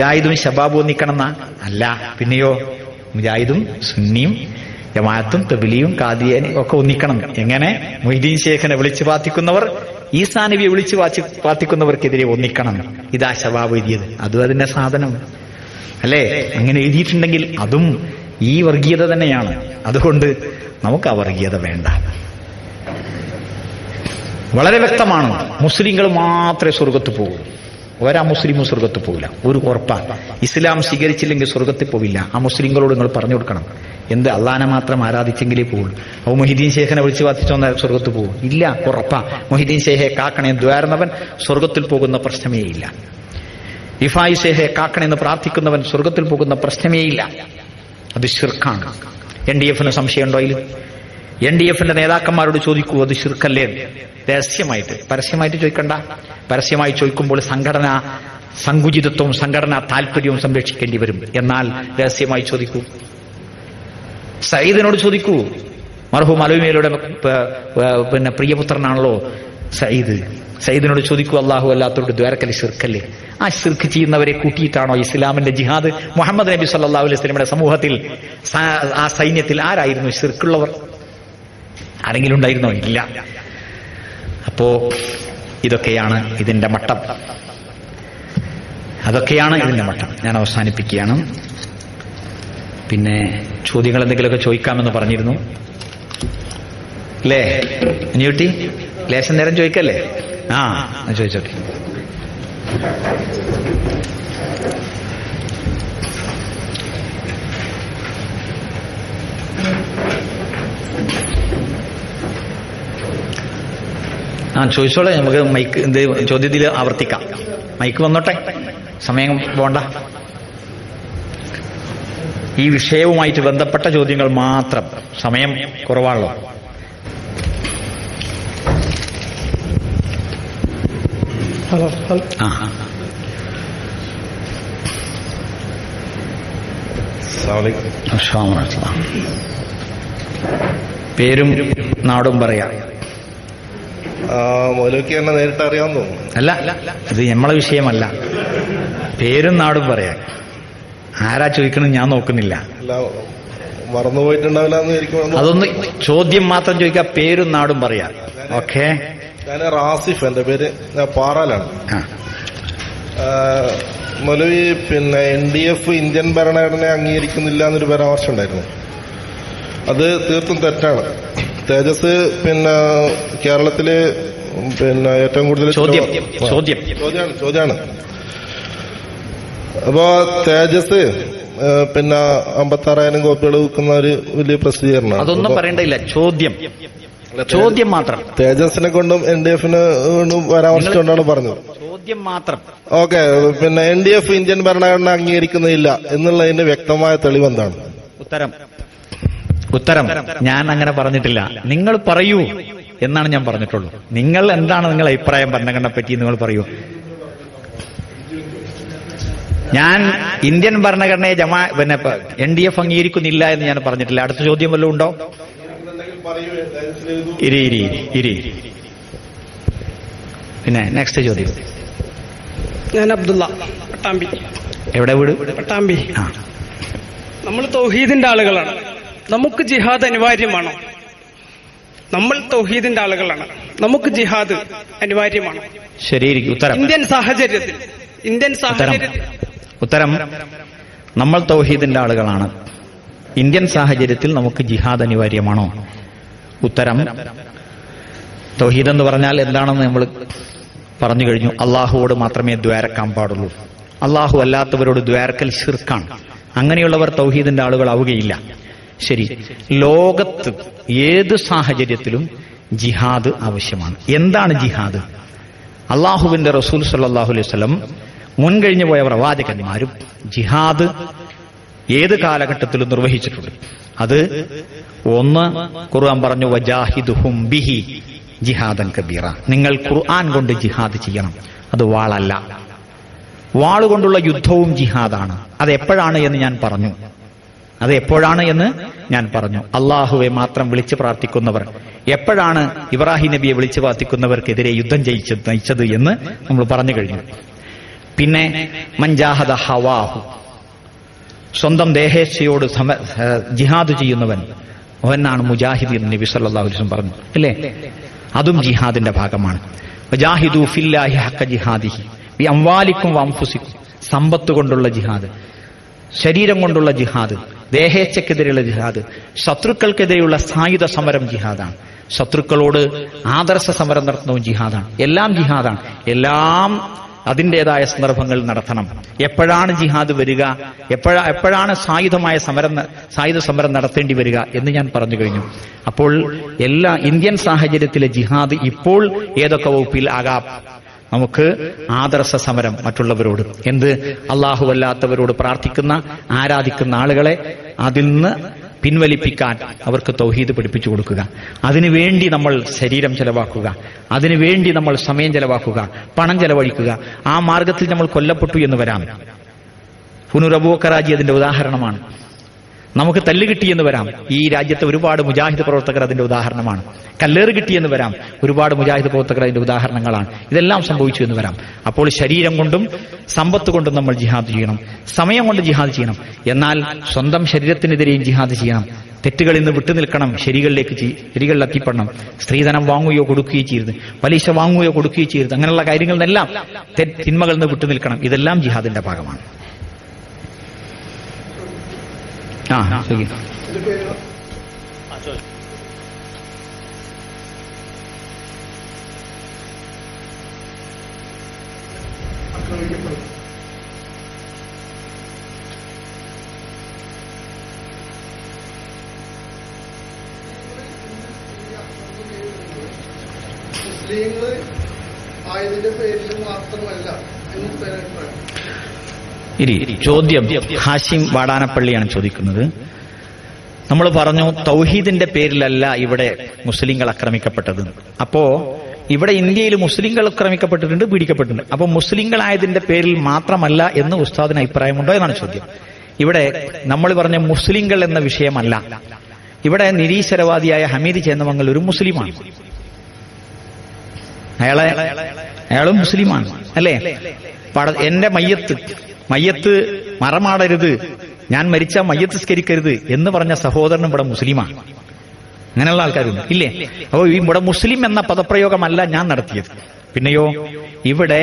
മുജാഹിദും ശബാബും ഒന്നിക്കണമെന്ന അല്ല. പിന്നെയോ മുജാഹിദും സുന്നിയും ജമാഅത്തും തബ്ലീഗും ഖാദിയാനി ഒക്കെ ഒന്നിക്കണം. എങ്ങനെ? മൊയ്തീൻ ശേഖനെ വിളിച്ചു പാത്തിക്കുന്നവർ ഈസാ നബിയെ വിളിച്ചു പാത്തിക്കുന്നവർക്കെതിരെ ഒന്നിക്കണം. ഇതാ ശബാബ് എഴുതിയത്. അതും അതിന്റെ സാധനം അല്ലേ? അങ്ങനെ എഴുതിയിട്ടുണ്ടെങ്കിൽ അതും ഈ വർഗീയത തന്നെയാണ്. അതുകൊണ്ട് നമുക്ക് ആ വർഗീയത വേണ്ട. വളരെ വ്യക്തമാണ്. മുസ്ലിങ്ങൾ മാത്രമേ സ്വർഗത്ത് പോകൂ. ഒരാ മുസ്ലിമും സ്വർഗത്ത് പോകില്ല. ഒരു ഉറപ്പാണ്. ഇസ്ലാം സ്വീകരിച്ചില്ലെങ്കിൽ സ്വർഗത്തിൽ പോവില്ല. ആ മുസ്ലിങ്ങളോട് നിങ്ങൾ പറഞ്ഞു കൊടുക്കണം. എന്ത്? അള്ളാനെ മാത്രം ആരാധിച്ചെങ്കിലേ പോകുള്ളൂ. അപ്പോൾ മൊഹീദ്ദീൻ ശേഖനെ വിളിച്ചു വാത്തിച്ചോന്നാൽ സ്വർഗത്ത് പോകും? ഇല്ല, ഉറപ്പാ. മൊഹീദ്ദീൻ ശേഖെ കാക്കണേ ദ്വാരുന്നവൻ സ്വർഗത്തിൽ പോകുന്ന പ്രശ്നമേ ഇല്ല. ഇഫായി ശേഖെ കാക്കണെന്ന് പ്രാർത്ഥിക്കുന്നവൻ സ്വർഗത്തിൽ പോകുന്ന പ്രശ്നമേ ഇല്ല. അത് ശിർക്കാണ്. NDF-ന് സംശയമുണ്ടോ? അതിൽ NDF-ന്റെ നേതാക്കന്മാരോട് ചോദിക്കൂ, അത് ശിർക്കല്ലേ? രഹസ്യമായിട്ട്, പരസ്യമായിട്ട് ചോദിക്കണ്ട. പരസ്യമായി ചോദിക്കുമ്പോൾ സംഘടനാ സങ്കുചിതത്വവും സംഘടനാ താല്പര്യവും സംരക്ഷിക്കേണ്ടി വരും. എന്നാൽ രഹസ്യമായി ചോദിക്കൂ. സയ്യിദിനോട് ചോദിക്കൂ. മർഹൂം അലവിമേലയുടെ പിന്നെ പ്രിയപുത്രനാണല്ലോ സയ്യിദ്. സയ്യിദിനോട് ചോദിക്കൂ, അള്ളാഹു അല്ലാത്തവരുടെ ദ്വാരക്കല് ശിർക്കല്ലേ? ആ ശിർക്ക് ചെയ്യുന്നവരെ കൂട്ടിയിട്ടാണോ ഇസ്ലാമിന്റെ ജിഹാദ്? മുഹമ്മദ് നബി സല്ലല്ലാഹു അലൈഹി വസല്ലമയുടെ സമൂഹത്തിൽ ആ സൈന്യത്തിൽ ആരായിരുന്നു ശിർക്കുള്ളവർ? ആരെങ്കിലും ഉണ്ടായിരുന്നോ? ഇല്ല. അപ്പോ ഇതൊക്കെയാണ് ഇതിന്റെ മട്ടം. അതൊക്കെയാണ് ഇതിന്റെ മട്ടം. ഞാൻ അവസാനിപ്പിക്കുകയാണ്. പിന്നെ ചോദ്യങ്ങൾ എന്തെങ്കിലുമൊക്കെ ചോദിക്കാമെന്ന് പറഞ്ഞിരുന്നു അല്ലേ അനിയൂട്ടി? ലേശം നേരം ചോദിക്കല്ലേ? ചോദിച്ചോട്ടെ. ചോദിച്ചോളെ. നമുക്ക് മൈക്ക് എന്ത് ചോദ്യത്തിൽ ആവർത്തിക്കാം. മൈക്ക് വന്നോട്ടെ, സമയം പോണ്ട. ഈ വിഷയവുമായിട്ട് ബന്ധപ്പെട്ട ചോദ്യങ്ങൾ മാത്രം. സമയം കുറവാണല്ലോ. പേരും നാടും പറയാം. മൗലവിക്ക് എന്നെ നേരിട്ട് അറിയാമെന്ന് തോന്നുന്നു. അല്ല, ഇത് നമ്മളെ വിഷയമല്ല. പേരും നാടും പറയാം. ആരാ ചോദിക്കണം ഞാൻ നോക്കുന്നില്ല. മറന്നുപോയിട്ടുണ്ടാവില്ല. അതൊന്ന് ചോദ്യം മാത്രം ചോദിക്കാം. പേരും നാടും പറയാം. ഓക്കെ. ഞാൻ റാസിഫ്, എന്റെ പേര്. ഞാൻ പാറാലാണ്. മൗലവി, പിന്നെ NDF ഇന്ത്യൻ ഭരണഘടനയെ അംഗീകരിക്കുന്നില്ല എന്നൊരു പരാമർശം ഉണ്ടായിരുന്നു. അത് തീർത്തും തെറ്റാണ്. തേജസ് പിന്നെ കേരളത്തില് പിന്നെ ഏറ്റവും കൂടുതൽ ചോദ്യമാണ്. അപ്പോ തേജസ് പിന്നെ 56,000 കോപ്പികൾ വിൽക്കുന്ന ഒരു വലിയ പ്രസിദ്ധീകരണമാണ്. അതൊന്നും പറയണ്ടില്ല. ചോദ്യം മാത്രം. തേജസിനെ കൊണ്ടും NDF-നെ കൊണ്ടും പരാമർശിച്ചുകൊണ്ടാണ് പറഞ്ഞത്. ചോദ്യം മാത്രം. ഓക്കെ. പിന്നെ NDF ഇന്ത്യൻ ഭരണഘടന അംഗീകരിക്കുന്നില്ല എന്നുള്ളതിന്റെ വ്യക്തമായ തെളിവ് എന്താണ്? ഉത്തരം ഞാൻ അങ്ങനെ പറഞ്ഞിട്ടില്ല. നിങ്ങൾ പറയൂ എന്നാണ് ഞാൻ പറഞ്ഞിട്ടുള്ളൂ. നിങ്ങൾ എന്താണ് നിങ്ങളുടെ അഭിപ്രായം ഭരണഘടനയെ പറ്റി നിങ്ങൾ പറയൂ. ഞാൻ ഇന്ത്യൻ ഭരണഘടനയെ പിന്നെ NDF അംഗീകരിക്കുന്നില്ല എന്ന് ഞാൻ പറഞ്ഞിട്ടില്ല. അടുത്ത ചോദ്യം വല്ലതും ഉണ്ടോ? ഇരി. പിന്നെ നെക്സ്റ്റ് ചോദ്യം. ഞാൻ അബ്ദുള്ള, പട്ടാമ്പി. എവിടെ വീട്? പട്ടാമ്പി. നമ്മൾ തൗഹീദിന്റെ ആളുകളാണ്. നമുക്ക് ജിഹാദ് അനിവാര്യമാണോ? നമ്മൾ തൗഹീദിന്റെ ആളുകളാണ്. നമുക്ക് ജിഹാദ് അനിവാര്യമാണോ? ശരിയായിരിക്കും. ഉത്തരം ഇന്ത്യൻ സാഹചര്യത്തിൽ ഉത്തരം നമ്മൾ തൗഹീദിന്റെ ആളുകളാണ്. ഇന്ത്യൻ സാഹചര്യത്തിൽ നമുക്ക് ജിഹാദ് അനിവാര്യമാണോ? ഉത്തരം തൗഹീദ് എന്ന് പറഞ്ഞാൽ എന്താണെന്ന് നമ്മൾ പറഞ്ഞു കഴിഞ്ഞു. അള്ളാഹുവോട് മാത്രമേ ദ്വാരക്കാൻ പാടുള്ളൂ. അള്ളാഹു അല്ലാത്തവരോട് ദ്വാരക്കൽ ശിർക്കാണ്. അങ്ങനെയുള്ളവർ തൗഹീദിന്റെ ആളുകളാവുകയില്ല. ശരി, ലോകത്ത് ഏത് സാഹചര്യത്തിലും ജിഹാദ് ആവശ്യമാണ്. എന്താണ് ജിഹാദ്? അള്ളാഹുവിന്റെ റസൂൽ സല്ലല്ലാഹു അലൈഹി വസല്ലം മുൻകഴിഞ്ഞു പോയ പ്രവാചകന്മാരും ജിഹാദ് ഏത് കാലഘട്ടത്തിലും നിർവഹിച്ചിട്ടുണ്ട്. അത് ഒന്ന്, ഖുർആൻ പറഞ്ഞു വജാഹിദുഹും ബിഹി ജിഹാദൻ കബീറ. നിങ്ങൾ ഖുർആൻ കൊണ്ട് ജിഹാദ് ചെയ്യണം. അത് വാളല്ല. വാളുകൊണ്ടുള്ള യുദ്ധവും ജിഹാദാണ്. അത് എപ്പോഴാണ് എന്ന് ഞാൻ പറഞ്ഞു. അള്ളാഹുവെ മാത്രം വിളിച്ചു പ്രാർത്ഥിക്കുന്നവർ എപ്പോഴാണ് ഇബ്രാഹിം നബിയെ വിളിച്ചു പ്രാർത്ഥിക്കുന്നവർക്കെതിരെ യുദ്ധം നയിച്ചത് എന്ന് നമ്മൾ പറഞ്ഞു കഴിഞ്ഞു. പിന്നെ മൻജാഹദ ഹവാഹു, സ്വന്തം ദേഹേച്ഛയോട് ജിഹാദ് ചെയ്യുന്നവൻ അവനാണ് മുജാഹിദ് എന്ന് നബി സല്ലല്ലാഹു അലൈഹി വസല്ലം പറഞ്ഞു, അല്ലേ? അതും ജിഹാദിന്റെ ഭാഗമാണ്. വജാഹിദു ഫില്ലാഹി ഹഖ ജിഹാദിഹി ബി അംവാലിക്കും വഅൻഫുസിക്കും, സമ്പത്ത് കൊണ്ടുള്ള ജിഹാദ്, ശരീരം കൊണ്ടുള്ള ജിഹാദ്, ദേഹേച്ഛക്കെതിരെയുള്ള ജിഹാദ്, ശത്രുക്കൾക്കെതിരെയുള്ള സായുധ സമരം ജിഹാദാണ്. ശത്രുക്കളോട് ആദർശ സമരം നടത്തുന്നതും ജിഹാദാണ്. എല്ലാം ജിഹാദാണ്. എല്ലാം അതിൻ്റെതായ സന്ദർഭങ്ങൾ നടത്തണം. എപ്പോഴാണ് ജിഹാദ് വരിക, എപ്പോഴാണ് സായുധ സമരം നടത്തേണ്ടി വരിക എന്ന് ഞാൻ പറഞ്ഞു കഴിഞ്ഞു. അപ്പോൾ എല്ലാ ഇന്ത്യൻ സാഹചര്യത്തിലെ ജിഹാദ് ഇപ്പോൾ ഏതൊക്കെ വകുപ്പിൽ ആകാം? നമുക്ക് ആദർശ സമരം മറ്റുള്ളവരോട്, എന്ത് അല്ലാഹുവല്ലാത്തവരോട് പ്രാർത്ഥിക്കുന്ന ആരാധിക്കുന്ന ആളുകളെ അതിൽ നിന്ന് പിൻവലിപ്പിക്കാൻ അവർക്ക് തൗഹീദ് പഠിപ്പിച്ചു കൊടുക്കുക. അതിനുവേണ്ടി നമ്മൾ ശരീരം ചെലവാക്കുക, അതിനുവേണ്ടി നമ്മൾ സമയം ചെലവാക്കുക, പണം ചെലവഴിക്കുക. ആ മാർഗത്തിൽ നമ്മൾ കൊല്ലപ്പെട്ടു എന്ന് വരാം. ഫുനുറബൂക്കറാജി അതിന്റെ ഉദാഹരണമാണ്. നമുക്ക് തല്ല് കിട്ടിയെന്ന് വരാം. ഈ രാജ്യത്തെ ഒരുപാട് മുജാഹിദ് പ്രവർത്തകർ അതിന്റെ ഉദാഹരണമാണ്. കല്ലേറ് കിട്ടിയെന്ന് വരാം. ഒരുപാട് മുജാഹിദ് പ്രവർത്തകർ അതിന്റെ ഉദാഹരണങ്ങളാണ്. ഇതെല്ലാം സംഭവിച്ചു എന്ന് വരാം. അപ്പോൾ ശരീരം കൊണ്ടും സമ്പത്ത് കൊണ്ടും നമ്മൾ ജിഹാദ് ചെയ്യണം, സമയം കൊണ്ട് ജിഹാദ് ചെയ്യണം. എന്നാൽ സ്വന്തം ശരീരത്തിനെതിരെയും ജിഹാദ് ചെയ്യണം. തെറ്റുകളിൽ നിന്ന് വിട്ടുനിൽക്കണം, ശരികളിൽ എത്തിപ്പെടണം. സ്ത്രീധനം വാങ്ങുകയോ കൊടുക്കുകയോ ചെയ്യരുത്, പലിശ വാങ്ങുകയോ കൊടുക്കുകയോ ചെയ്യരുത്. അങ്ങനെയുള്ള കാര്യങ്ങളിൽ നിന്നെല്ലാം തിന്മകളിൽ നിന്ന് വിട്ടുനിൽക്കണം. ഇതെല്ലാം ജിഹാദിന്റെ ഭാഗമാണ്. ശരി. മുസ്ലിങ്ങൾ ആയതിന്റെ പേരിൽ മാത്രമല്ല ഇനി ചോദ്യം ഹാഷിം വാടാനപ്പള്ളിയാണ് ചോദിക്കുന്നത്. നമ്മൾ പറഞ്ഞു തൗഹീദിന്റെ പേരിലല്ല ഇവിടെ മുസ്ലിങ്ങൾ ആക്രമിക്കപ്പെട്ടത്. അപ്പോ ഇവിടെ ഇന്ത്യയിൽ മുസ്ലിങ്ങൾ ആക്രമിക്കപ്പെട്ടിട്ടുണ്ട്, പീഡിക്കപ്പെട്ടിട്ടുണ്ട്. അപ്പൊ മുസ്ലിങ്ങളായതിന്റെ പേരിൽ മാത്രമല്ല എന്ന് ഉസ്താദിന് അഭിപ്രായമുണ്ടോ എന്നാണ് ചോദ്യം. ഇവിടെ നമ്മൾ പറഞ്ഞ മുസ്ലിങ്ങൾ എന്ന വിഷയമല്ല. ഇവിടെ നിരീശ്വരവാദിയായ ഹമീദ് ചേന്നമംഗൽ ഒരു മുസ്ലിമാണ്. അയാളും മുസ്ലിമാണ്, അല്ലേ? എന്റെ മയ്യത്ത് മറമാടരുത്, ഞാൻ മരിച്ച മയ്യത്ത് സ്കരിക്കരുത് എന്ന് പറഞ്ഞ സഹോദരനും ഇവിടെ മുസ്ലിമാണ്. അങ്ങനെയുള്ള ആൾക്കാരുണ്ട്, ഇല്ലേ? അപ്പോൾ ഇവിടെ മുസ്ലിം എന്ന പദപ്രയോഗമല്ല ഞാൻ നടത്തിയത്. പിന്നെയോ ഇവിടെ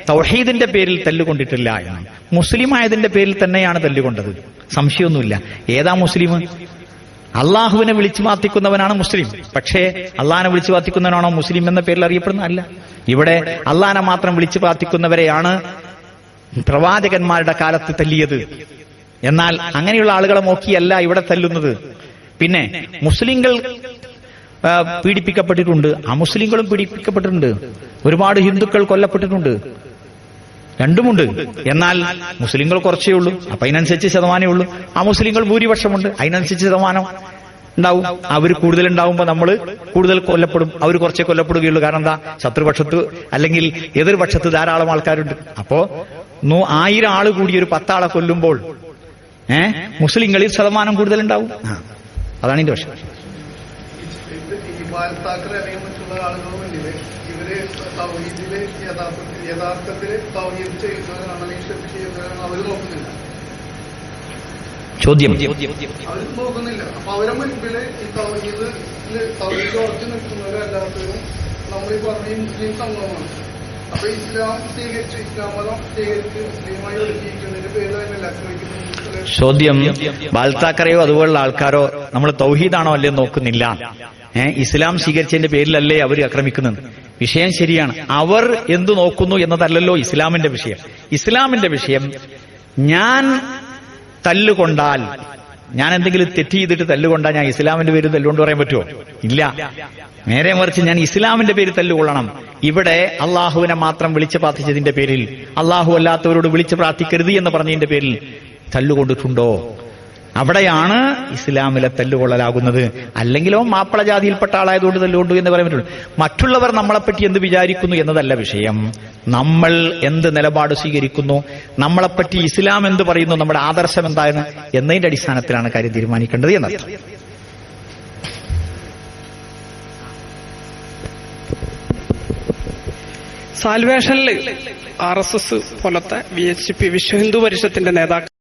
തൗഹീദിന്റെ പേരിൽ തല്ലുകൊണ്ടിട്ടില്ല എന്നാണ്. മുസ്ലിം ആയതിന്റെ പേരിൽ തന്നെയാണ് തല്ലുകൊണ്ടത്, സംശയമൊന്നുമില്ല. ഏതാ മുസ്ലിം? അള്ളാഹുവിനെ വിളിച്ചു പ്രാർത്ഥിക്കുന്നവനാണ് മുസ്ലിം. പക്ഷേ അള്ളാഹിനെ വിളിച്ചു പ്രാർത്ഥിക്കുന്നവനാണോ മുസ്ലിം എന്ന പേരിൽ അറിയപ്പെടുന്ന? അല്ല. ഇവിടെ അള്ളാഹിനെ മാത്രം വിളിച്ചു പ്രാർത്ഥിക്കുന്നവരെയാണ് പ്രവാചകന്മാരുടെ കാലത്ത് തല്ലിയത്. എന്നാൽ അങ്ങനെയുള്ള ആളുകളെ നോക്കിയല്ല ഇവിടെ തല്ലുന്നത്. പിന്നെ മുസ്ലിങ്ങൾ പീഡിപ്പിക്കപ്പെട്ടിട്ടുണ്ട്, അമുസ്ലിങ്ങളും പീഡിപ്പിക്കപ്പെട്ടിട്ടുണ്ട്, ഒരുപാട് ഹിന്ദുക്കൾ കൊല്ലപ്പെട്ടിട്ടുണ്ട്. രണ്ടുമുണ്ട്. എന്നാൽ മുസ്ലിങ്ങൾ കുറച്ചേ ഉള്ളൂ, അപ്പൊ അതിനനുസരിച്ച് ശതമാനമേ ഉള്ളൂ. അമുസ്ലിങ്ങൾ ഭൂരിപക്ഷമുണ്ട്, അതിനനുസരിച്ച് ശതമാനം ഉണ്ടാവും. അവർ കൂടുതൽ ഉണ്ടാവുമ്പോൾ നമ്മൾ കൂടുതൽ കൊല്ലപ്പെടും, അവർ കുറച്ചേ കൊല്ലപ്പെടുകയുള്ളൂ. കാരണം എന്താ? ശത്രുപക്ഷത്ത് അല്ലെങ്കിൽ എതിർപക്ഷത്ത് ധാരാളം ആൾക്കാരുണ്ട്. അപ്പോ 1000 ആള് കൂടി ഒരു 10 ആളെ കൊല്ലുമ്പോൾ മുസ്ലിങ്ങളിൽ ശതമാനം കൂടുതലുണ്ടാവും. അതാണ് ഇതിന്റെ വശം. ഇവര് തൗഹീദില് യഥാർത്ഥത്തിൽ തൗഹീദ് ചെയ്യുന്നവരാണ് അല്ലെങ്കിൽ ശിർക്ക് ചെയ്യുന്നവരാണ് അവര് നോക്കുന്നില്ല. ചോദ്യം അവര് നോക്കുന്നില്ല. അപ്പൊ അവരെ മുൻപില് ഈ തൗഹീദ് ഉറച്ചു നിൽക്കുന്നവരല്ലാത്തവരും നമ്മളീ പറഞ്ഞ ഈ മുസ്ലിം സമൂഹമാണ്. അപ്പൊ ഇസ്ലാം മതം സ്വീകരിച്ച് മുസ്ലിമായി ഒളിപ്പിക്കുന്നതിന്റെ പേര് തന്നെയല്ല ആക്രമിക്കുന്നത്. ചോദ്യം ബാൽത്താക്കറയോ അതുപോലുള്ള ആൾക്കാരോ നമ്മൾ തൗഹീദാണോ അല്ലേ നോക്കുന്നില്ല. ഇസ്ലാം സ്വീകരിച്ചതിന്റെ പേരിലല്ലേ അവർ ആക്രമിക്കുന്നത്. വിഷയം ശരിയാണ്. അവർ എന്തു നോക്കുന്നു എന്നതല്ലല്ലോ ഇസ്ലാമിന്റെ വിഷയം. ഇസ്ലാമിന്റെ വിഷയം ഞാൻ തല്ലുകൊണ്ടാൽ, ഞാൻ എന്തെങ്കിലും തെറ്റ് ചെയ്തിട്ട് തല്ലുകൊണ്ടാൽ ഞാൻ ഇസ്ലാമിന്റെ പേരിൽ തല്ലുകൊണ്ട് പറയാൻ പറ്റുമോ? ഇല്ല. നേരെ മറിച്ച് ഞാൻ ഇസ്ലാമിന്റെ പേരിൽ തല്ലുകൊള്ളണം. ഇവിടെ അള്ളാഹുവിനെ മാത്രം വിളിച്ചു പ്രാർത്ഥിച്ചതിന്റെ പേരിൽ, അള്ളാഹു അല്ലാത്തവരോട് വിളിച്ചു പ്രാർത്ഥിക്കരുത് എന്ന് പറഞ്ഞതിന്റെ പേരിൽ തല്ലുകൊണ്ടിട്ടുണ്ടോ? അവിടെയാണ് ഇസ്ലാമിലെ തല്ലുകൊള്ളലാകുന്നത്. അല്ലെങ്കിലോ മാപ്പിള ജാതിയിൽപ്പെട്ട ആളായതുകൊണ്ട് തല്ലുകൊണ്ടു എന്ന് പറയാൻ പറ്റുള്ളൂ. മറ്റുള്ളവർ നമ്മളെപ്പറ്റി എന്ത് വിചാരിക്കുന്നു എന്നതല്ല വിഷയം. നമ്മൾ എന്ത് നിലപാട് സ്വീകരിക്കുന്നു, നമ്മളെപ്പറ്റി ഇസ്ലാം എന്ത് പറയുന്നു, നമ്മുടെ ആദർശം എന്താണ് എന്നതിന്റെ അടിസ്ഥാനത്തിലാണ് കാര്യം തീരുമാനിക്കേണ്ടത് എന്നർത്ഥം. സാൽവേഷനിൽ RSS പോലത്തെ VHP വിശ്വ ഹിന്ദു പരിഷത്തിന്റെ നേതാക്കൾ